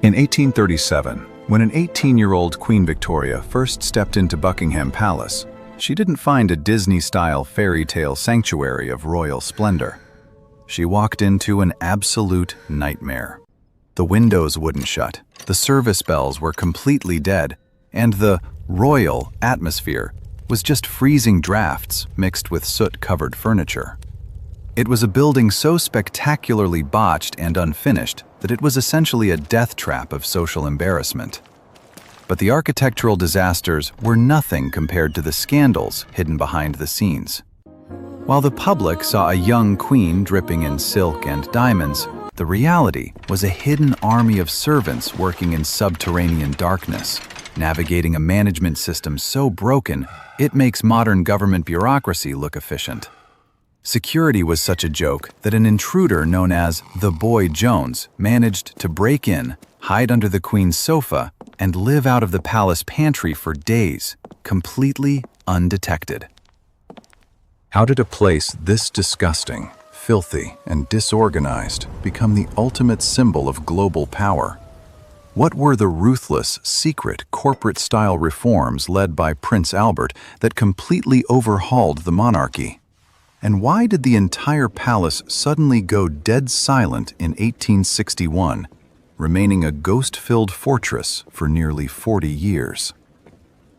In 1837, when an 18-year-old Queen Victoria first stepped into Buckingham Palace, she didn't find a Disney-style fairy tale sanctuary of royal splendor. She walked into an absolute nightmare. The windows wouldn't shut, the service bells were completely dead, and the royal atmosphere was just freezing drafts mixed with soot-covered furniture. It was a building so spectacularly botched and unfinished that it was essentially a death trap of social embarrassment. But the architectural disasters were nothing compared to the scandals hidden behind the scenes. While the public saw a young queen dripping in silk and diamonds, the reality was a hidden army of servants working in subterranean darkness, navigating a management system so broken it makes modern government bureaucracy look efficient. Security was such a joke that an intruder known as the Boy Jones managed to break in, hide under the Queen's sofa, and live out of the palace pantry for days, completely undetected. How did a place this disgusting, filthy, and disorganized become the ultimate symbol of global power? What were the ruthless, secret, corporate-style reforms led by Prince Albert that completely overhauled the monarchy? And why did the entire palace suddenly go dead silent in 1861, remaining a ghost-filled fortress for nearly 40 years?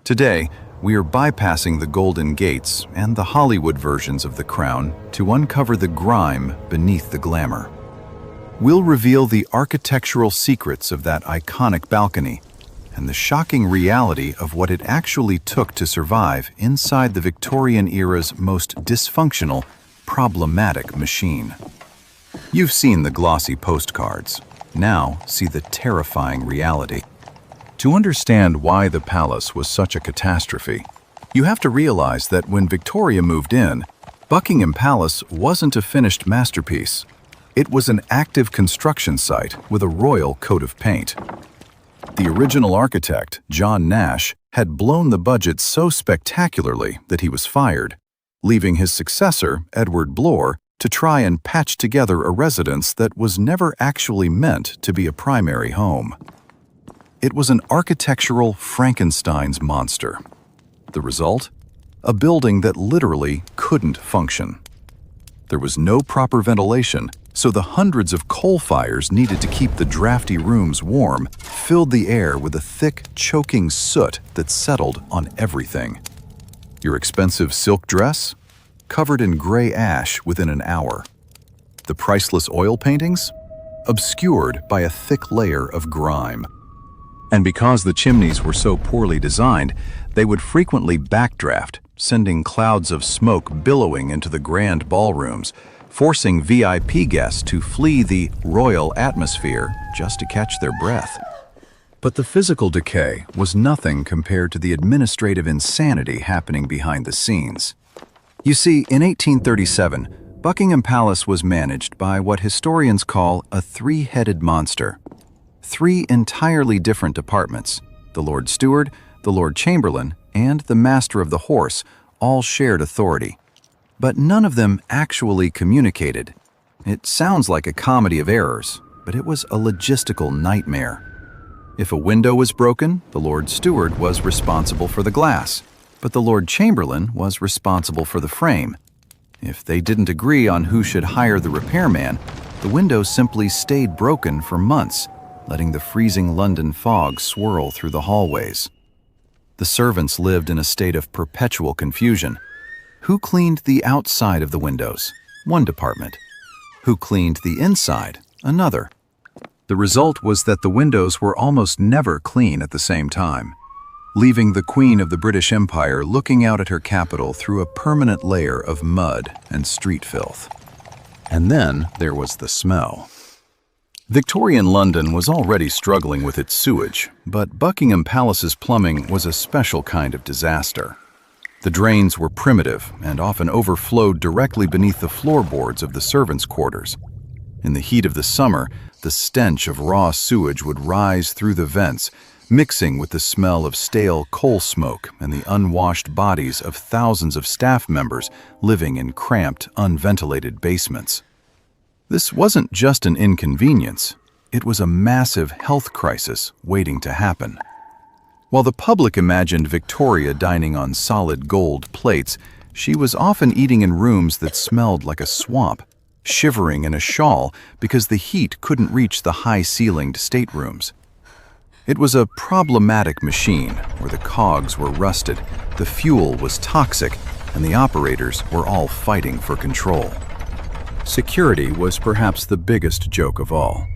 Today, we are bypassing the Golden Gates and the Hollywood versions of the crown to uncover the grime beneath the glamour. We'll reveal the architectural secrets of that iconic balcony and the shocking reality of what it actually took to survive inside the Victorian era's most dysfunctional, problematic machine. You've seen the glossy postcards. Now see the terrifying reality. To understand why the palace was such a catastrophe, you have to realize that when Victoria moved in, Buckingham Palace wasn't a finished masterpiece. It was an active construction site with a royal coat of paint. The original architect, John Nash, had blown the budget so spectacularly that he was fired, leaving his successor, Edward Blore, to try and patch together a residence that was never actually meant to be a primary home. It was an architectural Frankenstein's monster. The result? A building that literally couldn't function. There was no proper ventilation, so the hundreds of coal fires needed to keep the drafty rooms warm filled the air with a thick, choking soot that settled on everything. Your expensive silk dress? Covered in gray ash within an hour. The priceless oil paintings? Obscured by a thick layer of grime. And because the chimneys were so poorly designed, they would frequently backdraft, sending clouds of smoke billowing into the grand ballrooms, forcing VIP guests to flee the royal atmosphere just to catch their breath. But the physical decay was nothing compared to the administrative insanity happening behind the scenes. You see, in 1837, Buckingham Palace was managed by what historians call a three-headed monster. Three entirely different departments, the Lord Steward, the Lord Chamberlain, and the Master of the Horse, all shared authority. But none of them actually communicated. It sounds like a comedy of errors, but it was a logistical nightmare. If a window was broken, the Lord Steward was responsible for the glass, but the Lord Chamberlain was responsible for the frame. If they didn't agree on who should hire the repairman, the window simply stayed broken for months, letting the freezing London fog swirl through the hallways. The servants lived in a state of perpetual confusion. Who cleaned the outside of the windows? One department. Who cleaned the inside? Another. The result was that the windows were almost never clean at the same time, leaving the Queen of the British Empire looking out at her capital through a permanent layer of mud and street filth. And then there was the smell. Victorian London was already struggling with its sewage, but Buckingham Palace's plumbing was a special kind of disaster. The drains were primitive and often overflowed directly beneath the floorboards of the servants' quarters. In the heat of the summer, the stench of raw sewage would rise through the vents, mixing with the smell of stale coal smoke and the unwashed bodies of thousands of staff members living in cramped, unventilated basements. This wasn't just an inconvenience, it was a massive health crisis waiting to happen. While the public imagined Victoria dining on solid gold plates, she was often eating in rooms that smelled like a swamp, shivering in a shawl because the heat couldn't reach the high-ceilinged staterooms. It was a problematic machine where the cogs were rusted, the fuel was toxic, and the operators were all fighting for control. Security was perhaps the biggest joke of all.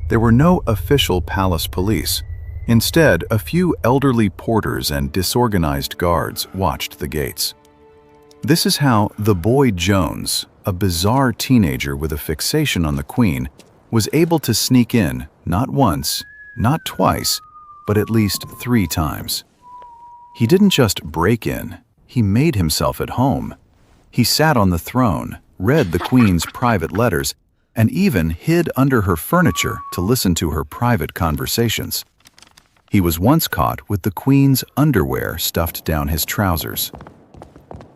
There were no official palace police. Instead, a few elderly porters and disorganized guards watched the gates. This is how the boy Jones, a bizarre teenager with a fixation on the Queen, was able to sneak in not once, not twice, but at least 3 times. He didn't just break in, he made himself at home. He sat on the throne, read the Queen's private letters, and even hid under her furniture to listen to her private conversations. He was once caught with the Queen's underwear stuffed down his trousers.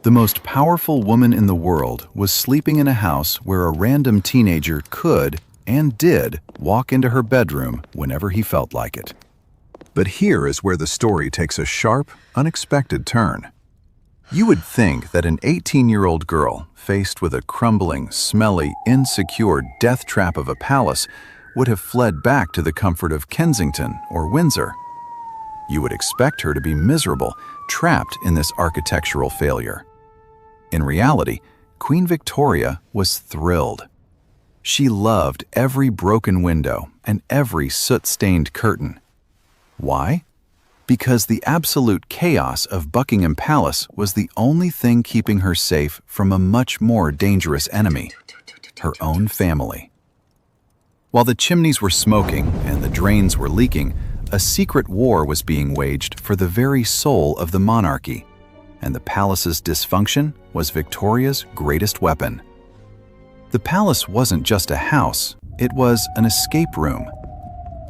The most powerful woman in the world was sleeping in a house where a random teenager could, and did, walk into her bedroom whenever he felt like it. But here is where the story takes a sharp, unexpected turn. You would think that an 18-year-old girl, faced with a crumbling, smelly, insecure death trap of a palace, would have fled back to the comfort of Kensington or Windsor. You would expect her to be miserable, trapped in this architectural failure. In reality, Queen Victoria was thrilled. She loved every broken window and every soot-stained curtain. Why? Because the absolute chaos of Buckingham Palace was the only thing keeping her safe from a much more dangerous enemy, her own family. While the chimneys were smoking and the drains were leaking, a secret war was being waged for the very soul of the monarchy, and the palace's dysfunction was Victoria's greatest weapon. The palace wasn't just a house, it was an escape room.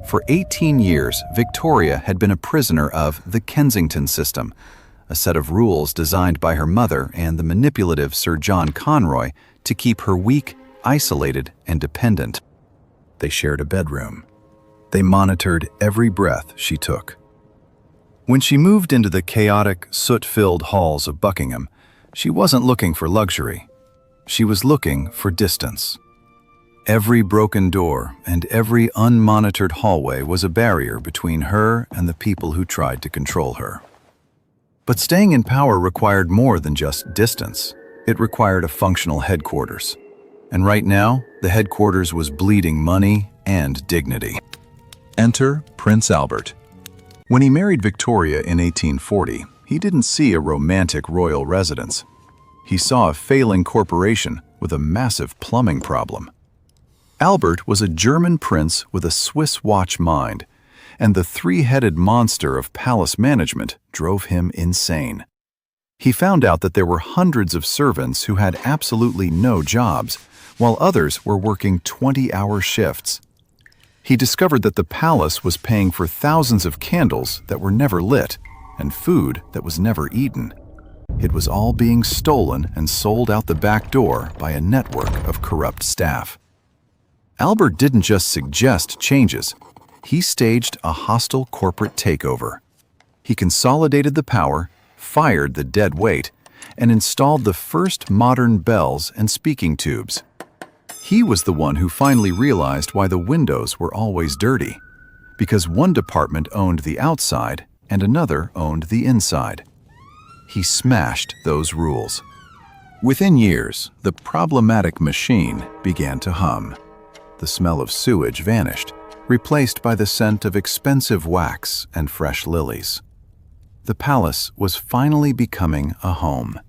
For 18 years, Victoria had been a prisoner of the Kensington system, a set of rules designed by her mother and the manipulative Sir John Conroy to keep her weak, isolated, and dependent. They shared a bedroom. They monitored every breath she took. When she moved into the chaotic, soot-filled halls of Buckingham, she wasn't looking for luxury. She was looking for distance. Every broken door and every unmonitored hallway was a barrier between her and the people who tried to control her. But staying in power required more than just distance. It required a functional headquarters. And right now, the headquarters was bleeding money and dignity. Enter Prince Albert. When he married Victoria in 1840, he didn't see a romantic royal residence. He saw a failing corporation with a massive plumbing problem. Albert was a German prince with a Swiss watch mind, and the 3-headed monster of palace management drove him insane. He found out that there were hundreds of servants who had absolutely no jobs, while others were working 20-hour shifts. He discovered that the palace was paying for thousands of candles that were never lit and food that was never eaten. It was all being stolen and sold out the back door by a network of corrupt staff. Albert didn't just suggest changes. He staged a hostile corporate takeover. He consolidated the power, fired the dead weight, and installed the first modern bells and speaking tubes. He was the one who finally realized why the windows were always dirty, because one department owned the outside and another owned the inside. He smashed those rules. Within years, the problematic machine began to hum. The smell of sewage vanished, replaced by the scent of expensive wax and fresh lilies. The palace was finally becoming a home.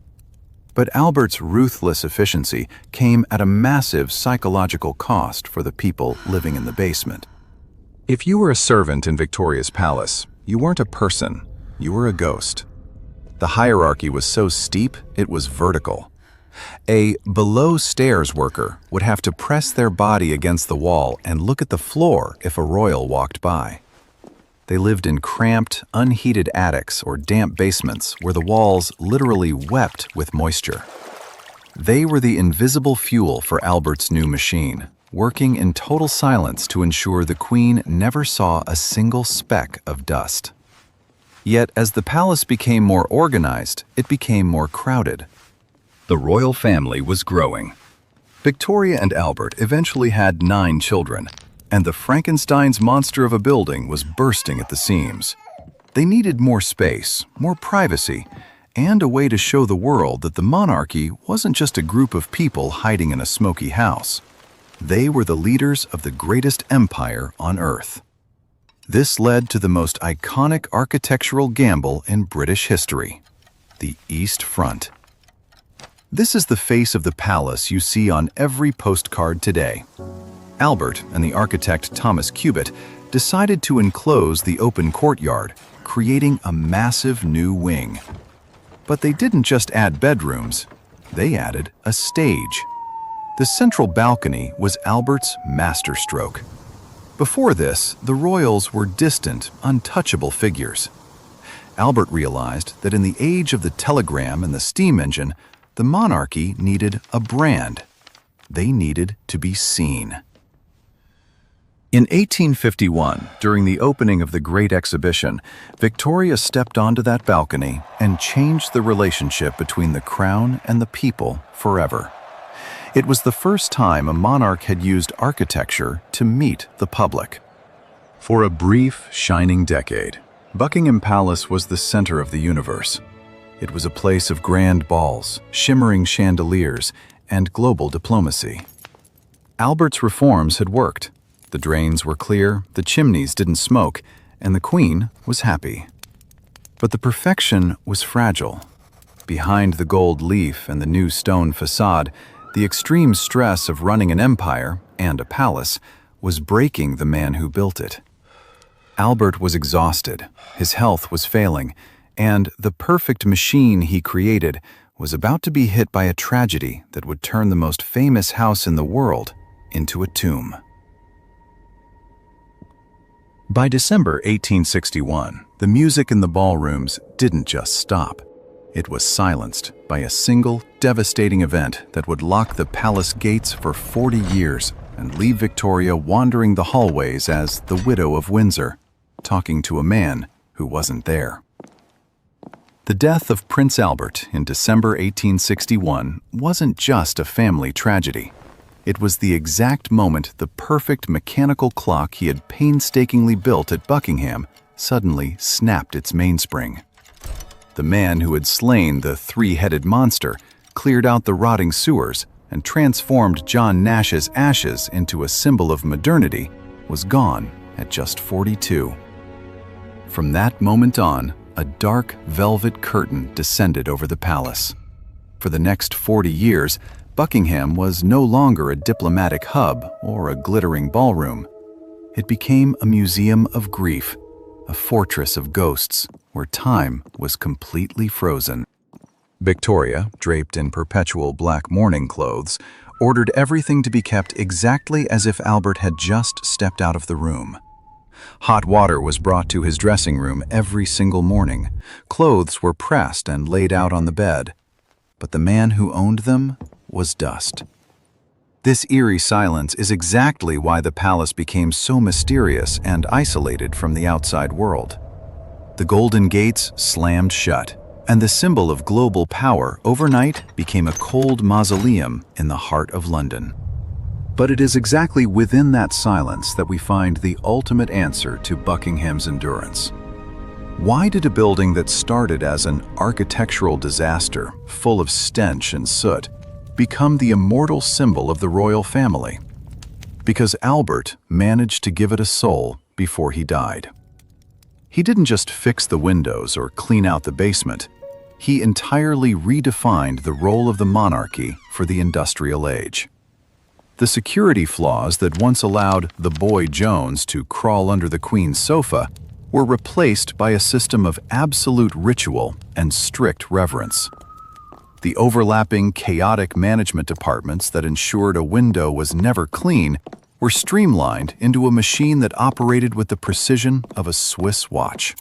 But Albert's ruthless efficiency came at a massive psychological cost for the people living in the basement. If you were a servant in Victoria's palace, you weren't a person, you were a ghost. The hierarchy was so steep, it was vertical. A below-stairs worker would have to press their body against the wall and look at the floor if a royal walked by. They lived in cramped, unheated attics or damp basements where the walls literally wept with moisture. They were the invisible fuel for Albert's new machine, working in total silence to ensure the Queen never saw a single speck of dust. Yet, as the palace became more organized, it became more crowded. The royal family was growing. Victoria and Albert eventually had 9 children, and the Frankenstein's monster of a building was bursting at the seams. They needed more space, more privacy, and a way to show the world that the monarchy wasn't just a group of people hiding in a smoky house. They were the leaders of the greatest empire on Earth. This led to the most iconic architectural gamble in British history, the East Front. This is the face of the palace you see on every postcard today. Albert and the architect Thomas Cubitt decided to enclose the open courtyard, creating a massive new wing. But they didn't just add bedrooms, they added a stage. The central balcony was Albert's masterstroke. Before this, the royals were distant, untouchable figures. Albert realized that in the age of the telegram and the steam engine, the monarchy needed a brand. They needed to be seen. In 1851, during the opening of the Great Exhibition, Victoria stepped onto that balcony and changed the relationship between the crown and the people forever. It was the first time a monarch had used architecture to meet the public. For a brief, shining decade, Buckingham Palace was the center of the universe. It was a place of grand balls, shimmering chandeliers, and global diplomacy. Albert's reforms had worked. The drains were clear, the chimneys didn't smoke, and the Queen was happy. But the perfection was fragile. Behind the gold leaf and the new stone facade, the extreme stress of running an empire and a palace was breaking the man who built it. Albert was exhausted, his health was failing, and the perfect machine he created was about to be hit by a tragedy that would turn the most famous house in the world into a tomb. By December 1861, the music in the ballrooms didn't just stop. It was silenced by a single, devastating event that would lock the palace gates for 40 years and leave Victoria wandering the hallways as the Widow of Windsor, talking to a man who wasn't there. The death of Prince Albert in December 1861 wasn't just a family tragedy. It was the exact moment the perfect mechanical clock he had painstakingly built at Buckingham suddenly snapped its mainspring. The man who had slain the 3-headed monster cleared out the rotting sewers and transformed John Nash's ashes into a symbol of modernity was gone at just 42. From that moment on, a dark velvet curtain descended over the palace. For the next 40 years, Buckingham was no longer a diplomatic hub or a glittering ballroom. It became a museum of grief, a fortress of ghosts where time was completely frozen. Victoria, draped in perpetual black mourning clothes, ordered everything to be kept exactly as if Albert had just stepped out of the room. Hot water was brought to his dressing room every single morning. Clothes were pressed and laid out on the bed. But the man who owned them was dust. This eerie silence is exactly why the palace became so mysterious and isolated from the outside world. The golden gates slammed shut, and the symbol of global power overnight became a cold mausoleum in the heart of London. But it is exactly within that silence that we find the ultimate answer to Buckingham's endurance. Why did a building that started as an architectural disaster, full of stench and soot, become the immortal symbol of the royal family? Because Albert managed to give it a soul before he died. He didn't just fix the windows or clean out the basement. He entirely redefined the role of the monarchy for the industrial age. The security flaws that once allowed the boy Jones to crawl under the Queen's sofa were replaced by a system of absolute ritual and strict reverence. The overlapping, chaotic management departments that ensured a window was never clean were streamlined into a machine that operated with the precision of a Swiss watch.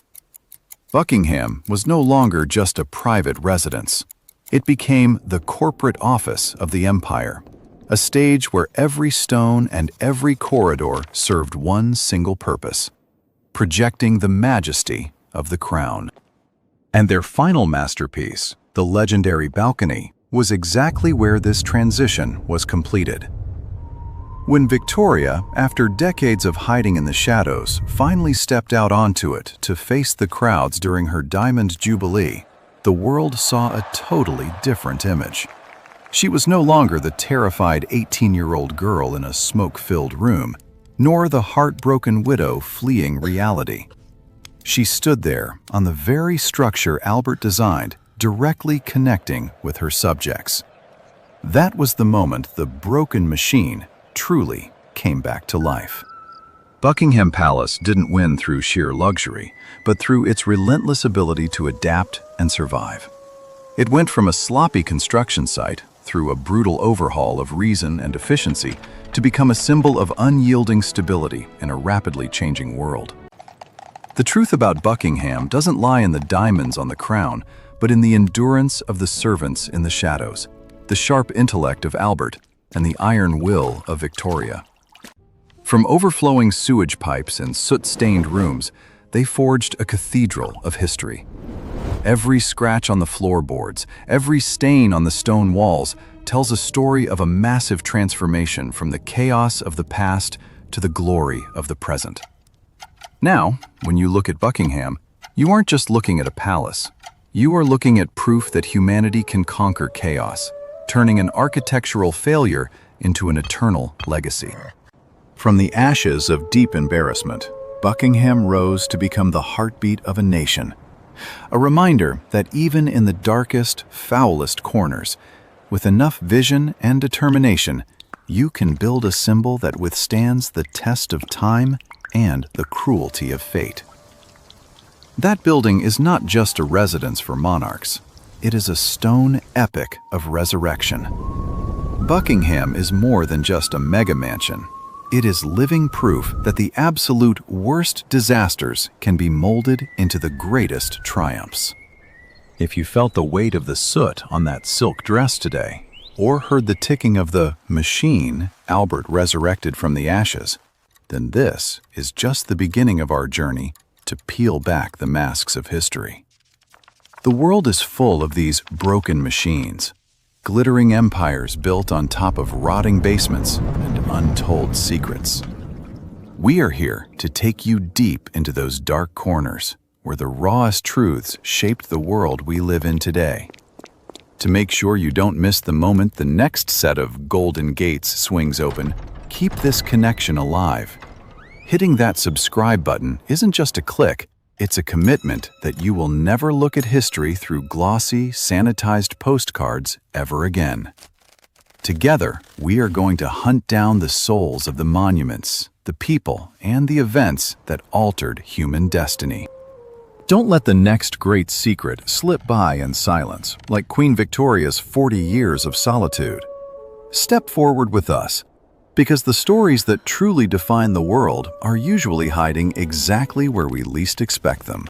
Buckingham was no longer just a private residence. It became the corporate office of the empire, a stage where every stone and every corridor served one single purpose: projecting the majesty of the crown. And their final masterpiece, the legendary balcony, was exactly where this transition was completed. When Victoria, after decades of hiding in the shadows, finally stepped out onto it to face the crowds during her Diamond Jubilee, the world saw a totally different image. She was no longer the terrified 18-year-old girl in a smoke-filled room, nor the heartbroken widow fleeing reality. She stood there on the very structure Albert designed, directly connecting with her subjects. That was the moment the broken machine truly came back to life. Buckingham Palace didn't win through sheer luxury, but through its relentless ability to adapt and survive. It went from a sloppy construction site, through a brutal overhaul of reason and efficiency, to become a symbol of unyielding stability in a rapidly changing world. The truth about Buckingham doesn't lie in the diamonds on the crown, but in the endurance of the servants in the shadows, the sharp intellect of Albert, and the iron will of Victoria. From overflowing sewage pipes and soot-stained rooms, they forged a cathedral of history. Every scratch on the floorboards, every stain on the stone walls tells a story of a massive transformation from the chaos of the past to the glory of the present. Now, when you look at Buckingham, you aren't just looking at a palace. You are looking at proof that humanity can conquer chaos, turning an architectural failure into an eternal legacy. From the ashes of deep embarrassment, Buckingham rose to become the heartbeat of a nation. A reminder that even in the darkest, foulest corners, with enough vision and determination, you can build a symbol that withstands the test of time and the cruelty of fate. That building is not just a residence for monarchs. It is a stone epic of resurrection. Buckingham is more than just a mega mansion. It is living proof that the absolute worst disasters can be molded into the greatest triumphs. If you felt the weight of the soot on that silk dress today, or heard the ticking of the machine Albert resurrected from the ashes, then this is just the beginning of our journey to peel back the masks of history. The world is full of these broken machines, glittering empires built on top of rotting basements and untold secrets. We are here to take you deep into those dark corners where the rawest truths shaped the world we live in today. To make sure you don't miss the moment the next set of golden gates swings open, keep this connection alive. Hitting that subscribe button isn't just a click, it's a commitment that you will never look at history through glossy, sanitized postcards ever again. Together, we are going to hunt down the souls of the monuments, the people, and the events that altered human destiny. Don't let the next great secret slip by in silence, like Queen Victoria's 40 years of solitude. Step forward with us, because the stories that truly define the world are usually hiding exactly where we least expect them.